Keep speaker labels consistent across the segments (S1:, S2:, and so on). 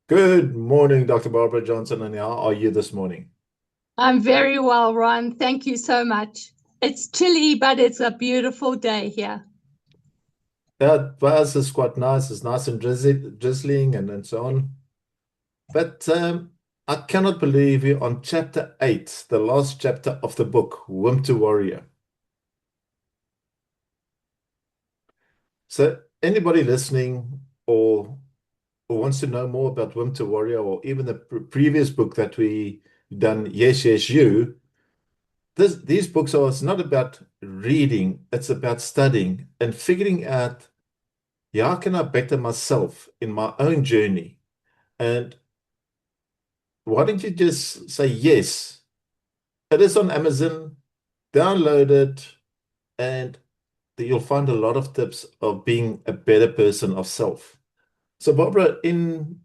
S1: Good morning, Dr. Barbara Johnson, and how are you this morning?
S2: I'm very well, Ron. Thank you so much. It's chilly, but it's a beautiful day here.
S1: Yeah, for us, it's quite nice. It's nice and drizzling and so on. But I cannot believe you on chapter 8, the last chapter of the book, Wimp to Warrior. So anybody listening or wants to know more about Wimp to Warrior, or even the previous book that we done, Yes, Yes, You, these books are, it's not about reading, it's about studying and figuring out, yeah, how can I better myself in my own journey? And why don't you just say yes? It is on Amazon, download it, and you'll find a lot of tips of being a better person of self. So, Barbara, in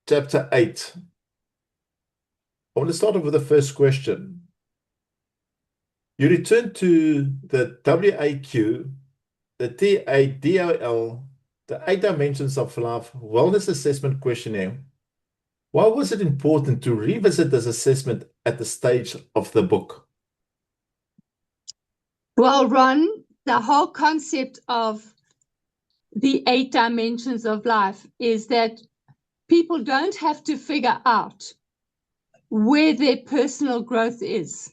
S1: chapter 8, I want to start off with the first question. You return to the WAQ, the TADOL, the 8 Dimensions of Life Wellness Assessment Questionnaire. Why was it important to revisit this assessment at the stage of the book?
S2: Well, Ron, the whole concept of the 8 dimensions of life is that people don't have to figure out where their personal growth is.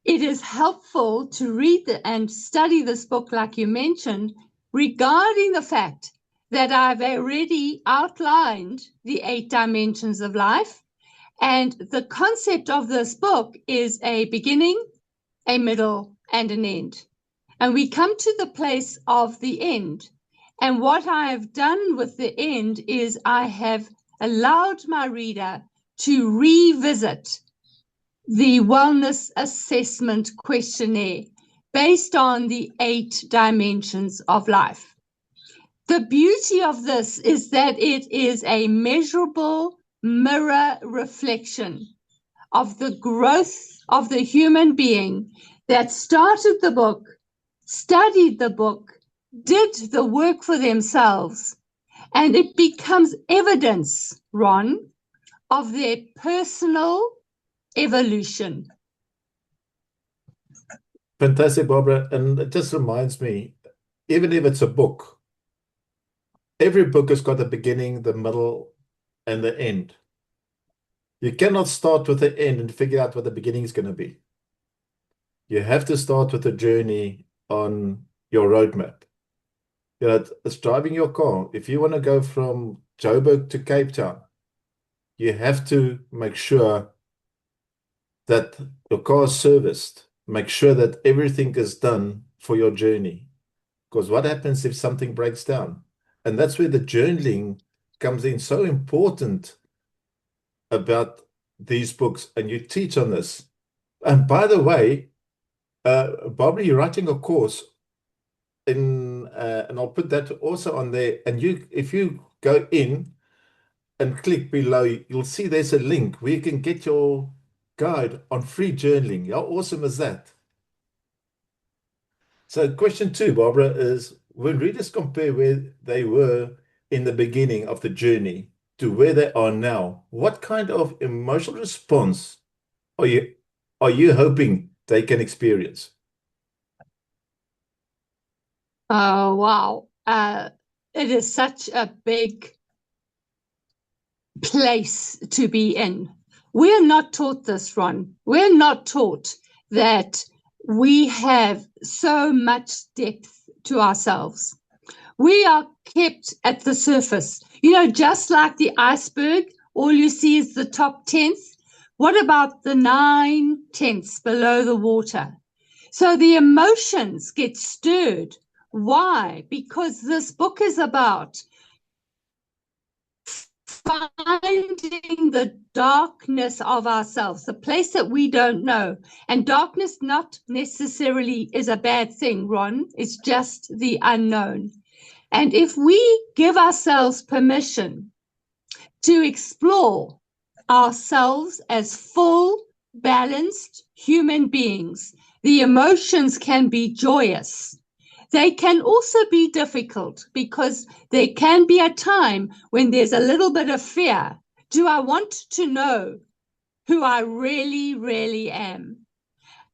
S2: It is helpful to read and study this book, like you mentioned, regarding the fact that I've already outlined the 8 dimensions of life. And the concept of this book is a beginning, a middle, and an end. And we come to the place of the end. And what I have done with the end is I have allowed my reader to revisit the wellness assessment questionnaire based on the 8 dimensions of life. The beauty of this is that it is a measurable mirror reflection of the growth of the human being that started the book, studied the book, did the work for themselves, and it becomes evidence, Ron, of their personal evolution.
S1: Fantastic, Barbara. And it just reminds me, even if it's a book, every book has got a beginning, the middle, and the end. You cannot start with the end and figure out what the beginning is going to be. You have to start with the journey on your roadmap. It's driving your car. If you want to go from Joburg to Cape Town, you have to make sure that your car is serviced. Make sure that everything is done for your journey. Because what happens if something breaks down? And that's where the journaling comes in so important about these books. And you teach on this. And by the way, Barbara, you're writing a course and I'll put that also on there. And if you go in and click below, you'll see there's a link where you can get your guide on free journaling. How awesome is that? So question 2, Barbara, is when readers compare where they were in the beginning of the journey to where they are now, what kind of emotional response are you hoping they can experience?
S2: Oh, wow. It is such a big place to be in. We're not taught this, Ron. We're not taught that we have so much depth to ourselves. We are kept at the surface. Just like the iceberg, all you see is the top tenth. What about the 9 tenths below the water? So the emotions get stirred. Why? Because this book is about finding the darkness of ourselves, the place that we don't know. And darkness not necessarily is a bad thing, Ron. It's just the unknown. And if we give ourselves permission to explore ourselves as full, balanced human beings, the emotions can be joyous. They can also be difficult because there can be a time when there's a little bit of fear. Do I want to know who I really, really am?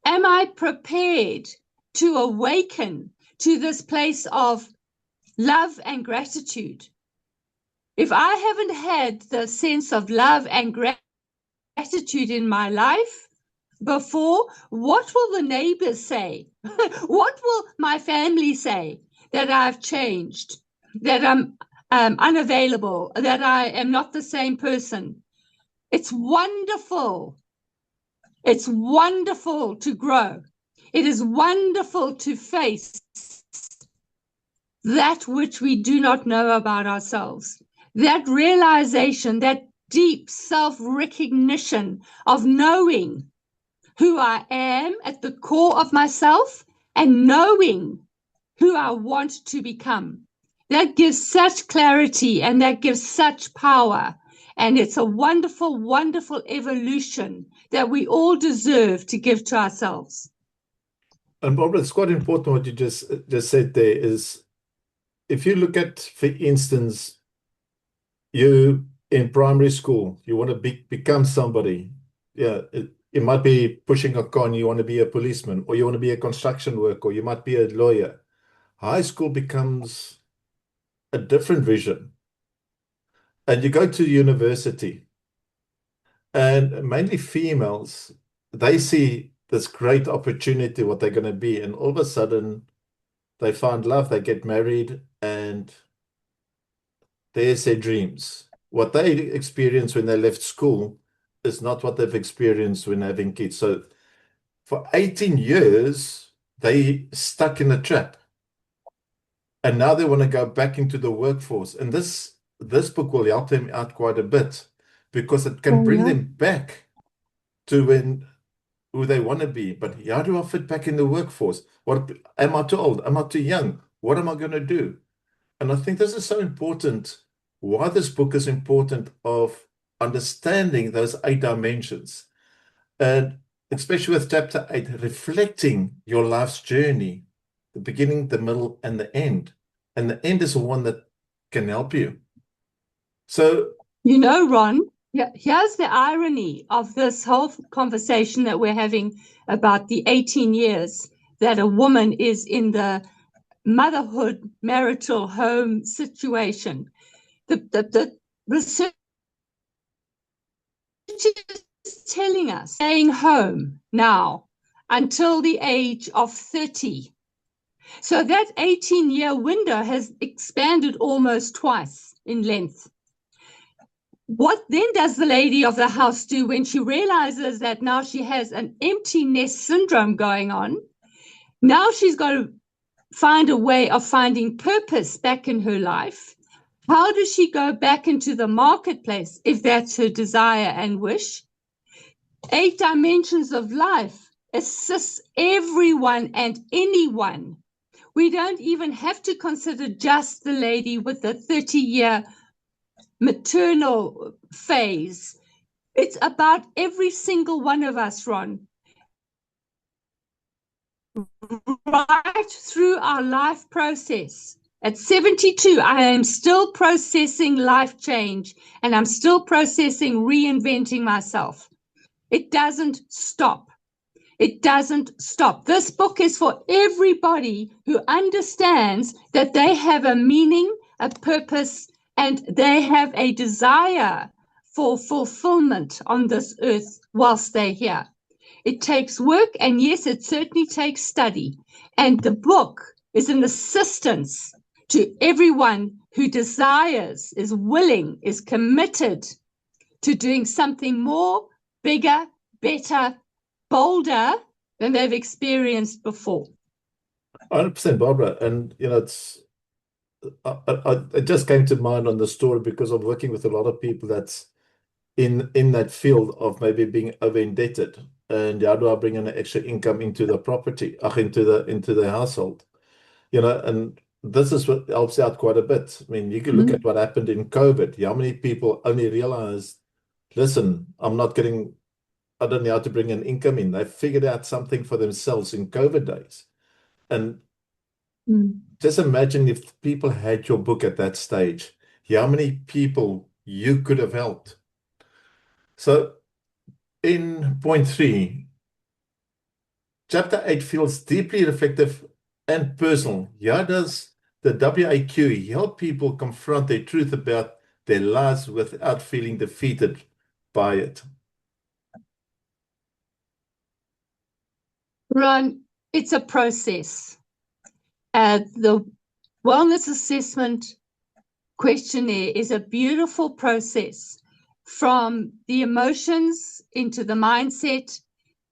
S2: Am I prepared to awaken to this place of love and gratitude? If I haven't had the sense of love and gratitude in my life before, what will the neighbors say? What will my family say? That I've changed, that I'm unavailable, that I am not the same person. It's wonderful. It's wonderful to grow. It is wonderful to face that which we do not know about ourselves. That realization, that deep self-recognition of knowing who I am at the core of myself and knowing who I want to become. That gives such clarity and that gives such power. And it's a wonderful, wonderful evolution that we all deserve to give to ourselves.
S1: And Barbara, it's quite important what you just said there is, if you look at, for instance, you in primary school, you want to become somebody. Yeah, it might be pushing a car and you want to be a policeman, or you want to be a construction worker, or you might be a lawyer. High school becomes a different vision. And you go to university, and mainly females, they see this great opportunity, what they're going to be, and all of a sudden they find love, they get married, and there's their dreams. What they experienced when they left school is not what they've experienced when having kids. So for 18 years, they stuck in a trap. And now they want to go back into the workforce. And this book will help them out quite a bit, because it can bring them back to who they want to be. But how do I fit back in the workforce? What am I too old? Am I too young? What am I going to do? And I think this is so important. Why this book is important, of understanding those 8 dimensions. And especially with chapter 8, reflecting your life's journey, the beginning, the middle, and the end. And the end is the one that can help you. So,
S2: you know, Ron, here's the irony of this whole conversation that we're having about the 18 years that a woman is in the motherhood, marital home situation. The research is telling us staying home now until the age of 30. So that 18-year window has expanded almost twice in length. What then does the lady of the house do when she realizes that now she has an empty nest syndrome going on? Now she's got to find a way of finding purpose back in her life. How does she go back into the marketplace if that's her desire and wish? 8 dimensions of life assists everyone and anyone. We don't even have to consider just the lady with the 30-year maternal phase. It's about every single one of us, Ron. Right through our life process. At 72, I am still processing life change, and I'm still processing reinventing myself. It doesn't stop. It doesn't stop. This book is for everybody who understands that they have a meaning, a purpose, and they have a desire for fulfillment on this earth whilst they're here. It takes work, and yes, it certainly takes study. And the book is an assistance to everyone who desires, is willing, is committed to doing something more, bigger, better, bolder than they've experienced before.
S1: 100%, Barbara. And, it just came to mind on the story because of working with a lot of people that's in that field of maybe being over indebted, and how do I bring an extra income into the property, into the household, and this is what helps out quite a bit. I mean, you can look at what happened in COVID. How many people only realized, listen, I don't know how to bring an income in. They figured out something for themselves in COVID days. And Just imagine if people had your book at that stage, how many people you could have helped. So in point 3, chapter 8 feels deeply reflective and personal. How does the WAQ help people confront their truth about their lives without feeling defeated by it?
S2: Ron, it's a process. The wellness assessment questionnaire is a beautiful process from the emotions into the mindset,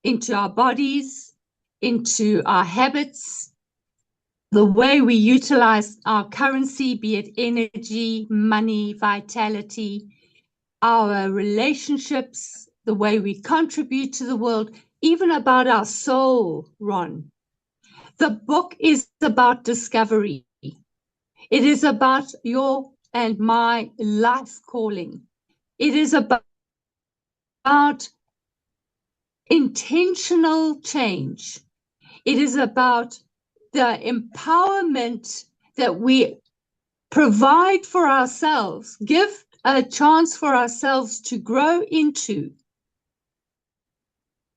S2: into our bodies, into our habits, the way we utilize our currency, be it energy, money, vitality, our relationships, the way we contribute to the world, even about our soul, Ron. The book is about discovery. It is about your and my life calling. It is about intentional change. It is about the empowerment that we provide for ourselves, give a chance for ourselves to grow into.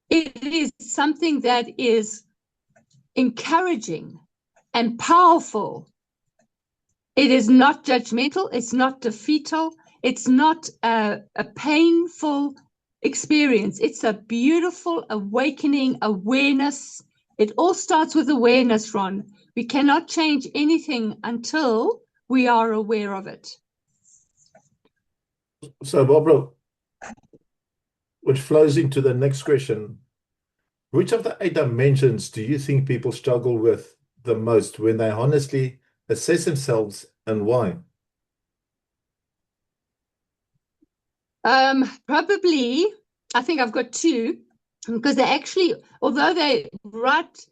S2: It is something that is encouraging and powerful. It is not judgmental. It's not defeatal. It's not a painful experience. It's a beautiful awakening, awareness. It all starts with awareness, Ron. We cannot change anything until we are aware of it.
S1: So, Barbara, which flows into the next question. Which of the 8 dimensions do you think people struggle with the most when they honestly assess themselves, and why?
S2: Probably, I think I've got 2, because they actually, although they write,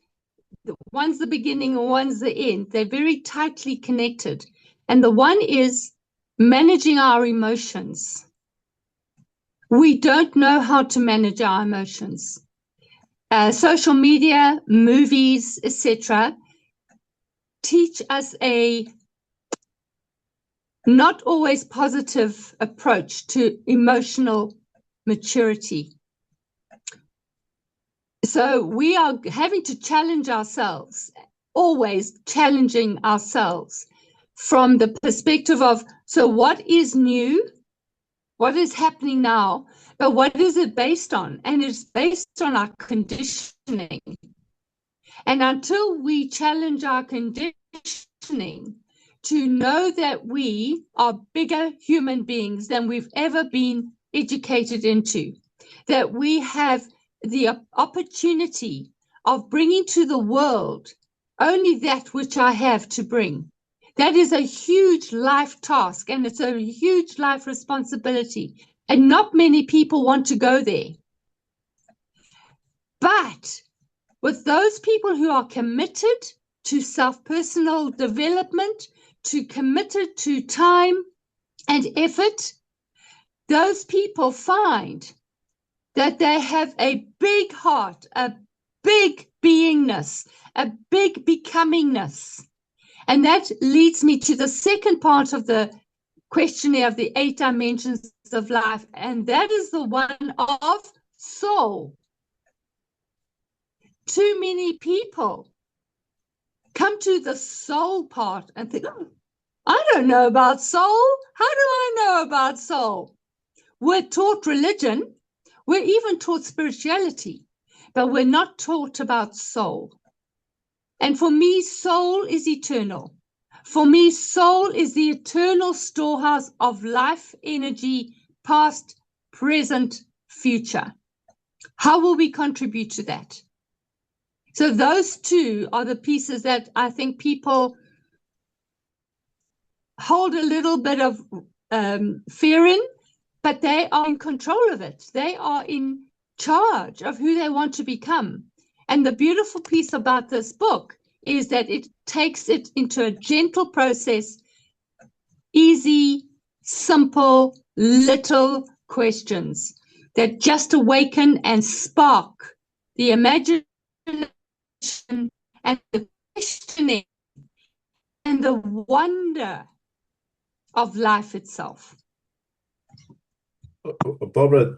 S2: one's the beginning and one's the end, they're very tightly connected. And the one is managing our emotions. We don't know how to manage our emotions. Social media, movies, etc., teach us a not always positive approach to emotional maturity. So we are having to challenge ourselves, always challenging ourselves from the perspective of, so what is new? What is happening now? But what is it based on? And it's based on our conditioning. And until we challenge our conditioning to know that we are bigger human beings than we've ever been educated into, that we have the opportunity of bringing to the world only that which I have to bring. That is a huge life task, and it's a huge life responsibility. And not many people want to go there. But with those people who are committed to self-personal development, committed to time and effort, those people find that they have a big heart, a big beingness, a big becomingness. And that leads me to the second part of the questionnaire of the 8 dimensions of life, and that is the one of soul. Too many people come to the soul part and think, oh, I don't know about soul. How do I know about soul? We're taught religion. We're even taught spirituality, but we're not taught about soul. And for me, soul is eternal. For me, soul is the eternal storehouse of life, energy, past, present, future. How will we contribute to that? So those 2 are the pieces that I think people hold a little bit of fear in, but they are in control of it. They are in charge of who they want to become. And the beautiful piece about this book is that it takes it into a gentle process, easy, simple, little questions that just awaken and spark the imagination and the questioning and the wonder of life itself.
S1: Barbara,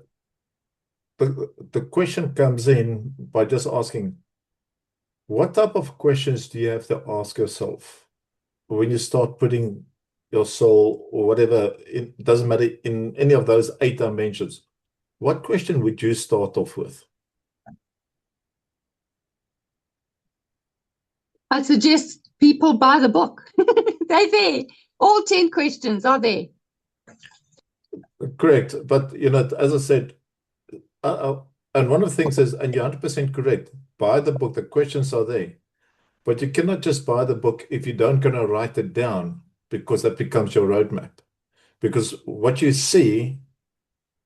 S1: the question comes in by just asking, what type of questions do you have to ask yourself when you start putting your soul or whatever, it doesn't matter, in any of those 8 dimensions? What question would you start off with?
S2: I suggest people buy the book. They're there. All 10 questions are there.
S1: Correct. But, as I said, and one of the things is, and you're 100% correct, buy the book, the questions are there. But you cannot just buy the book if you don't going to write it down, because that becomes your roadmap. Because what you see,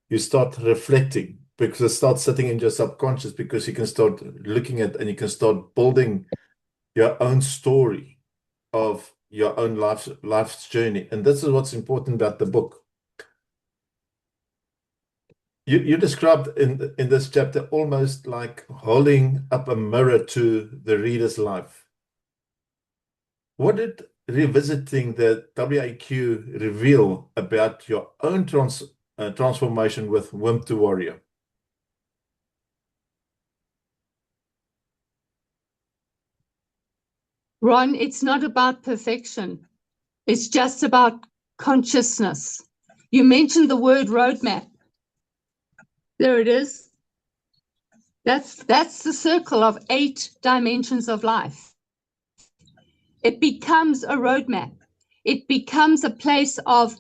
S1: you start reflecting, because it starts sitting in your subconscious, because you can start looking at and you can start building your own story of your own life's journey. And this is what's important about the book. You described in this chapter almost like holding up a mirror to the reader's life. What did revisiting the WAQ reveal about your own transformation with Wimp to Warrior?
S2: Ron, it's not about perfection. It's just about consciousness. You mentioned the word roadmap. There it is. That's the circle of 8 dimensions of life. It becomes a roadmap. It becomes a place of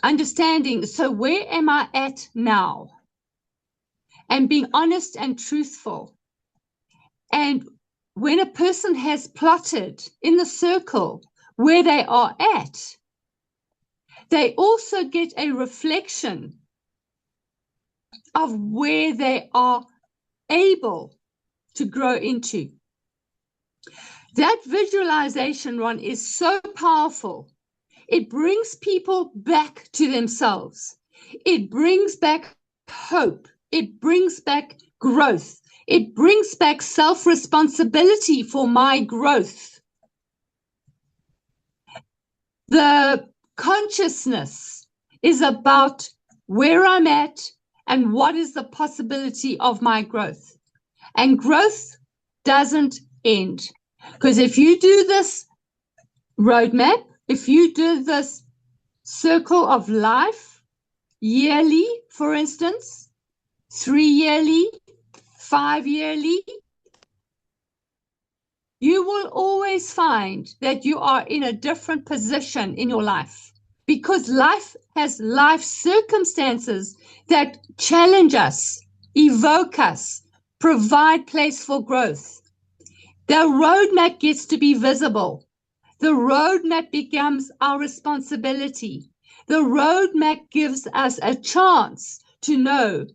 S2: understanding. So where am I at now? And being honest and truthful. And when a person has plotted in the circle where they are at, they also get a reflection of where they are able to grow into. That visualization, Ron, is so powerful. It brings people back to themselves. It brings back hope. It brings back growth. It brings back self-responsibility for my growth. The consciousness is about where I'm at and what is the possibility of my growth. And growth doesn't end. Because if you do this roadmap, if you do this circle of life yearly, for instance, 3 yearly, 5 yearly, you will always find that you are in a different position in your life, because life has life circumstances that challenge us, evoke us, provide place for growth. The roadmap gets to be visible. The roadmap becomes our responsibility. The roadmap gives us a chance to know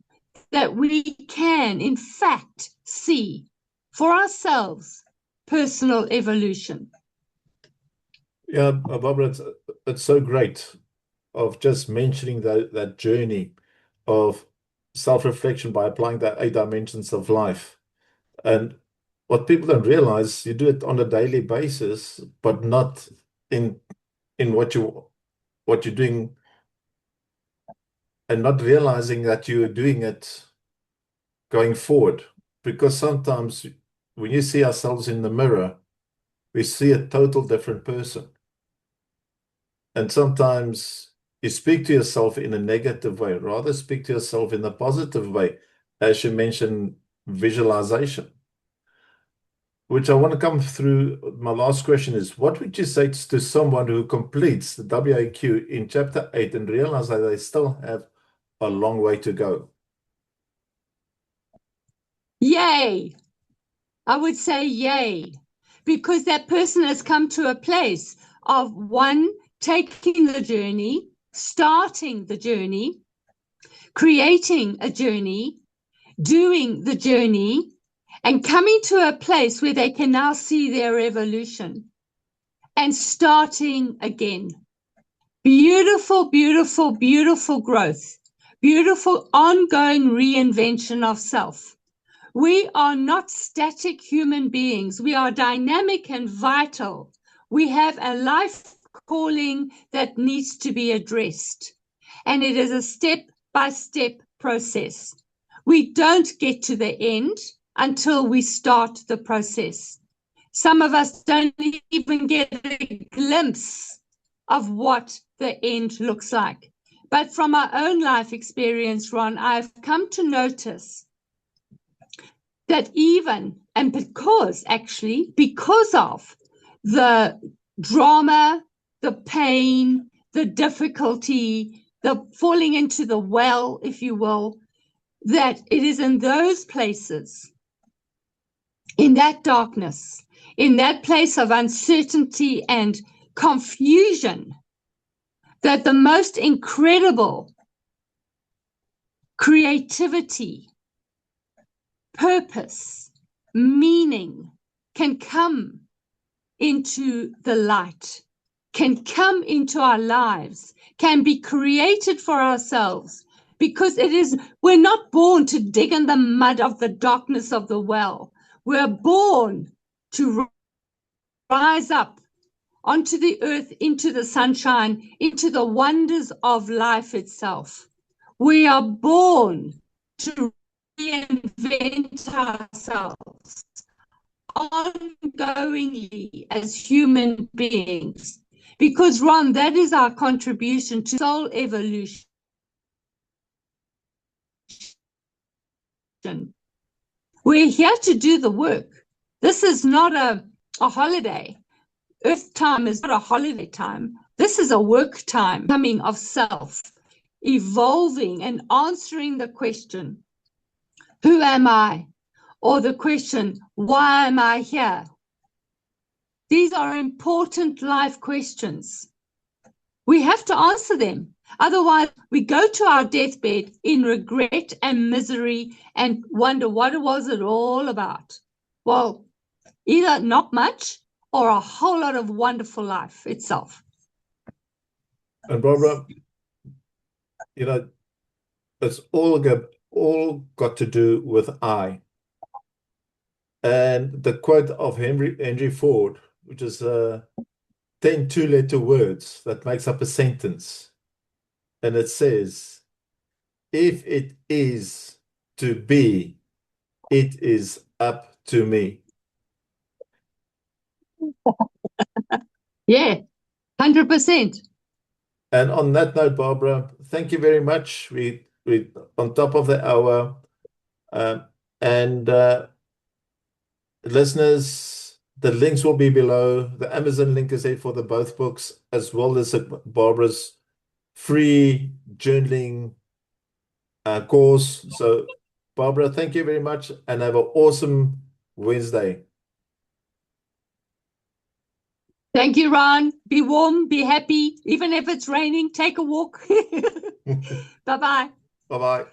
S2: that we can, in fact, see for ourselves personal evolution.
S1: Yeah, Barbara, it's so great of just mentioning that journey of self-reflection by applying the 8 dimensions of life. And what people don't realize, you do it on a daily basis, but not in what you're doing, and not realizing that you're doing it going forward. Because sometimes when you see ourselves in the mirror, we see a total different person. And sometimes you speak to yourself in a negative way, rather speak to yourself in a positive way, as you mentioned, visualization. Which I want to come through. My last question is, what would you say to someone who completes the WAQ in chapter 8 and realize that they still have a long way to go?
S2: Yay! I would say yay, because that person has come to a place of, one, taking the journey, starting the journey, creating a journey, doing the journey, and coming to a place where they can now see their evolution and starting again. Beautiful, beautiful, beautiful growth, beautiful ongoing reinvention of self. We are not static human beings. We are dynamic and vital. We have a life calling that needs to be addressed. And it is a step-by-step process. We don't get to the end until we start the process. Some of us don't even get a glimpse of what the end looks like. But from our own life experience, Ron, I've come to notice that even, and because of the drama, the pain, the difficulty, the falling into the well, if you will, that it is in those places, in that darkness, in that place of uncertainty and confusion, that the most incredible creativity, purpose, meaning can come into the light, can come into our lives, can be created for ourselves, because we're not born to dig in the mud of the darkness of the well. We're born to rise up onto the earth, into the sunshine, into the wonders of life itself. We are born to reinvent ourselves ongoingly as human beings. Because, Ron, that is our contribution to soul evolution. We're here to do the work. This is not a holiday. Earth time is not a holiday time. This is a work time, coming of self, evolving and answering the question, who am I? Or the question, why am I here? These are important life questions. We have to answer them. Otherwise, we go to our deathbed in regret and misery and wonder, what was it all about? Well, either not much or a whole lot of wonderful life itself.
S1: And Barbara, it's all got to do with I. And the quote of Henry Ford, which is 10 two-letter words that makes up a sentence. And it says, if it is to be, it is up to me.
S2: Yeah, 100%.
S1: And on that note, Barbara, thank you very much. We on top of the hour. And listeners, the links will be below. The Amazon link is there for the both books, as well as Barbara's free journaling course. So, Barbara, thank you very much, and have an awesome Wednesday.
S2: Thank you, Ron. Be warm, be happy. Even if it's raining, take a walk. Bye-bye.
S1: Bye-bye.